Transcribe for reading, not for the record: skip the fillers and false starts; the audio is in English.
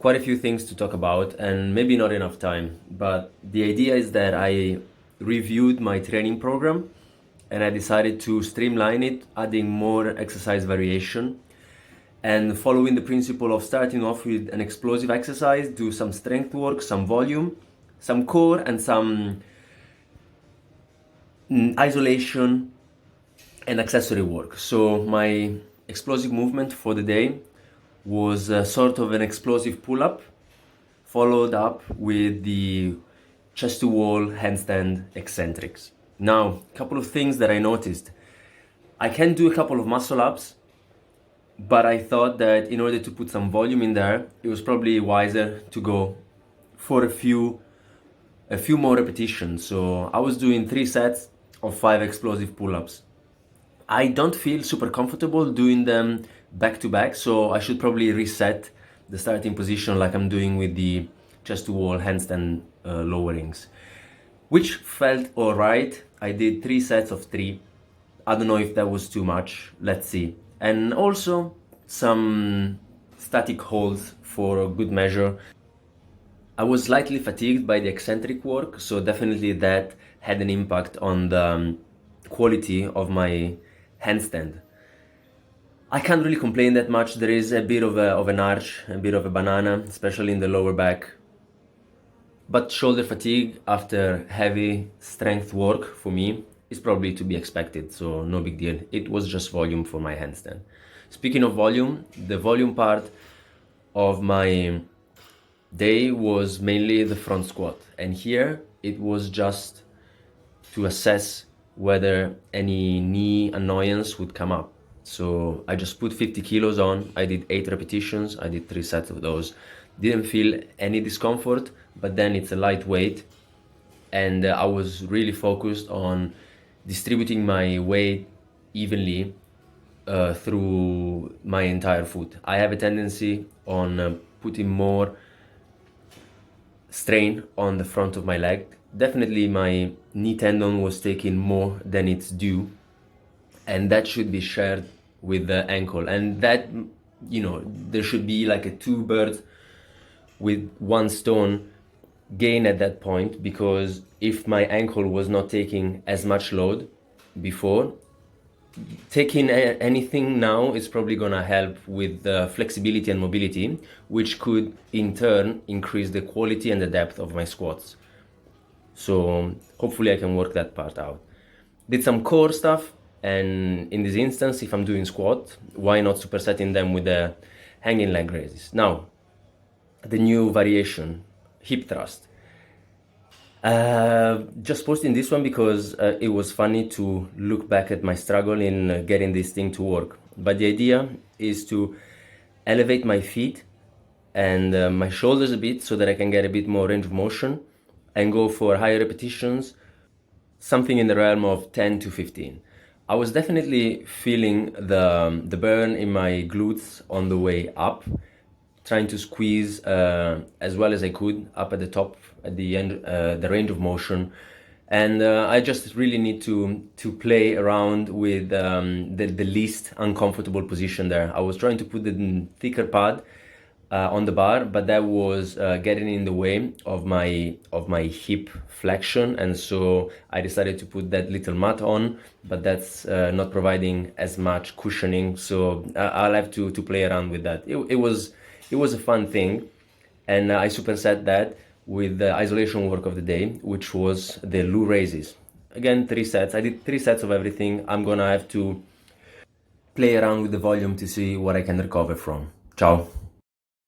quite a few things to talk about and maybe not enough time, but the idea is that I reviewed my training program and I decided to streamline it, adding more exercise variation and following the principle of starting off with an explosive exercise, do some strength work, some volume, some core, and some isolation and accessory work. So my explosive movement for the day was sort of an explosive pull-up, followed up with the chest to wall handstand eccentrics. Now, a couple of things that I noticed. I can do a couple of muscle ups, but I thought that in order to put some volume in there, it was probably wiser to go for a few more repetitions. So I was doing 3 sets of 5 explosive pull-ups. I don't feel super comfortable doing them back to back, so I should probably reset the starting position like I'm doing with the chest to wall handstand lowerings, which felt alright. I did 3 sets of 3. I don't know if that was too much, let's see. And also some static holds for a good measure. I was slightly fatigued by the eccentric work, so definitely that had an impact on the quality of my handstand. I can't really complain that much. There is a bit of an arch, a bit of a banana, especially in the lower back. But shoulder fatigue after heavy strength work for me is probably to be expected, so no big deal. It was just volume for my handstand. Speaking of volume, the volume part of my day was mainly the front squat, and here it was just to assess whether any knee annoyance would come up. So I just put 50 kilos on, I did 8 repetitions, I did 3 sets of those. Didn't feel any discomfort, but then it's a lightweight, and I was really focused on distributing my weight evenly through my entire foot. I have a tendency on putting more strain on the front of my leg. Definitely my knee tendon was taking more than its due, and that should be shared with the ankle. And that, there should be like a 2 birds with 1 stone gain at that point, because if my ankle was not taking as much load before, taking anything now is probably gonna help with the flexibility and mobility, which could in turn increase the quality and the depth of my squats. So hopefully I can work that part out. Did some core stuff, and in this instance, if I'm doing squat, why not supersetting them with the hanging leg raises? Now, the new variation, hip thrust. Just posting this one because it was funny to look back at my struggle in getting this thing to work. But the idea is to elevate my feet and my shoulders a bit so that I can get a bit more range of motion and go for higher repetitions, something in the realm of 10 to 15. I was definitely feeling the burn in my glutes on the way up, trying to squeeze as well as I could up at the top, at the end, the range of motion. And I just really need to play around with the least uncomfortable position there. I was trying to put the thicker pad on the bar, but that was getting in the way of my hip flexion, and so I decided to put that little mat on, but that's not providing as much cushioning, so I'll have to play around with that. It was a fun thing, and I superset that with the isolation work of the day, which was the Lou raises. Again, 3 sets. I did 3 sets of everything. I'm gonna have to play around with the volume to see what I can recover from. Ciao.